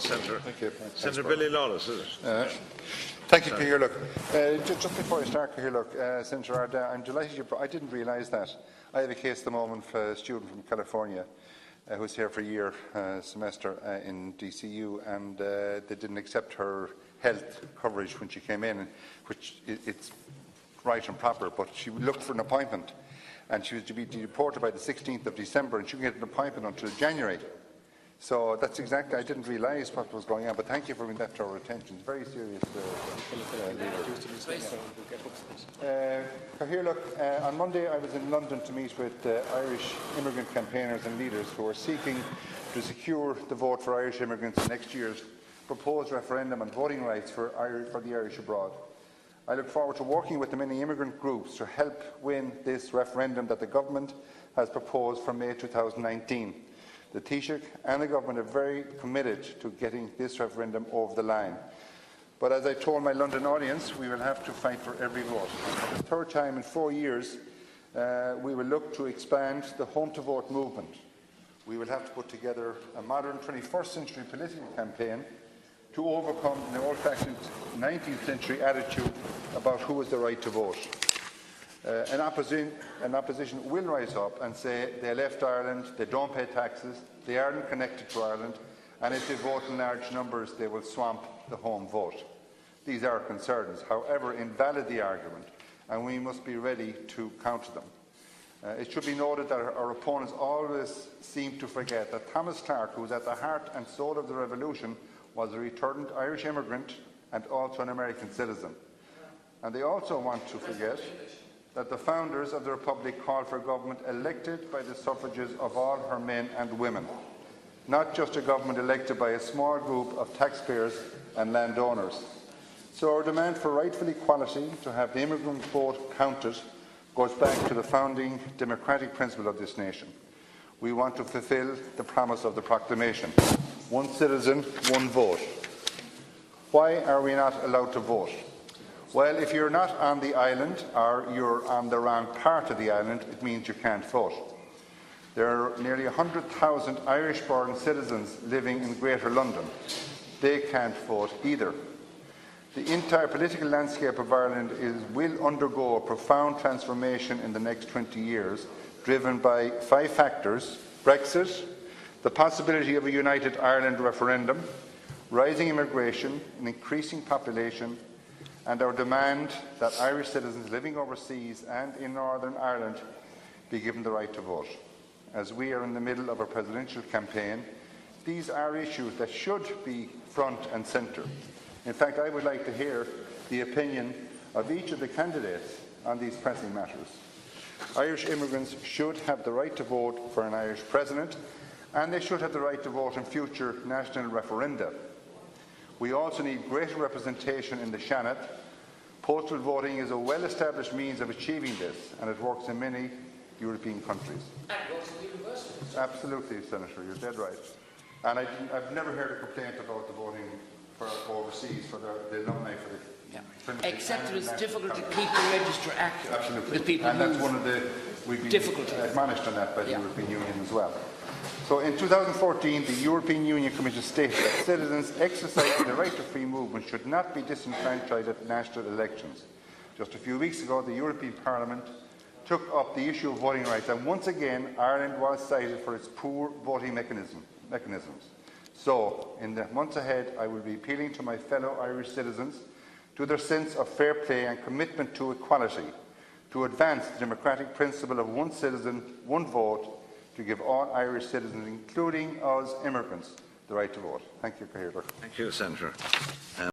Senator. Thank you. Senator Billy Lawless, is it? Thank you, Cahir. Look, just before I start, Cahir, look, Senator Arda, I'm delighted I didn't realise that. I have a case at the moment for a student from California who's here for a year semester in DCU, and they didn't accept her health coverage when she came in, which it's right and proper, but she looked for an appointment, and she was to be deported by the 16th of December, and she couldn't get an appointment until January. So that's exactly, I didn't realise what was going on, but thank you for bringing that to our attention. It's very serious. Here, look, on Monday I was in London to meet with Irish immigrant campaigners and leaders who are seeking to secure the vote for Irish immigrants in next year's proposed referendum on voting rights for the Irish abroad. I look forward to working with the many immigrant groups to help win this referendum that the Government has proposed for May 2019. The Taoiseach and the Government are very committed to getting this referendum over the line. But as I told my London audience, we will have to fight for every vote. For the third time in 4 years, we will look to expand the Home to Vote movement. We will have to put together a modern 21st century political campaign to overcome the old-fashioned 19th century attitude about who has the right to vote. An opposition will rise up and say they left Ireland, they don't pay taxes, they aren't connected to Ireland, and if they vote in large numbers, they will swamp the home vote. These are concerns, however invalid the argument, and we must be ready to counter them. It should be noted that our opponents always seem to forget that Thomas Clarke, who was at the heart and soul of the revolution, was a returned Irish immigrant and also an American citizen. And they also want to forget that the founders of the Republic called for a government elected by the suffrages of all her men and women, not just a government elected by a small group of taxpayers and landowners. So our demand for rightful equality, to have the immigrant vote counted, goes back to the founding democratic principle of this nation. We want to fulfil the promise of the proclamation: one citizen, one vote. Why are we not allowed to vote? Well, if you're not on the island or you're on the wrong part of the island, it means you can't vote. There are nearly 100,000 Irish-born citizens living in Greater London. They can't vote either. The entire political landscape of Ireland will undergo a profound transformation in the next 20 years, driven by 5 factors: Brexit, the possibility of a united Ireland referendum, rising immigration, an increasing population, and our demand that Irish citizens living overseas and in Northern Ireland be given the right to vote. As we are in the middle of a presidential campaign, these are issues that should be front and centre. In fact, I would like to hear the opinion of each of the candidates on these pressing matters. Irish immigrants should have the right to vote for an Irish president, and they should have the right to vote in future national referenda. We also need greater representation in the Seanad. Postal voting is a well-established means of achieving this, and it works in many European countries. And also the universities. Absolutely, Senator, you're dead right. And I've never heard a complaint about the voting for overseas, for the alumni, for the... Yeah. Except that it's difficult to keep the register active. Absolutely. With people and that's one of the... We've been admonished on that by the European Union as well. So in 2014, the European Union Commission stated that citizens exercising the right to free movement should not be disenfranchised at national elections. Just a few weeks ago, the European Parliament took up the issue of voting rights, and once again, Ireland was cited for its poor voting mechanisms. So, in the months ahead, I will be appealing to my fellow Irish citizens to their sense of fair play and commitment to equality, to advance the democratic principle of one citizen, one vote, to give all Irish citizens, including us immigrants, the right to vote. Thank you, Cahir. Thank you, Senator.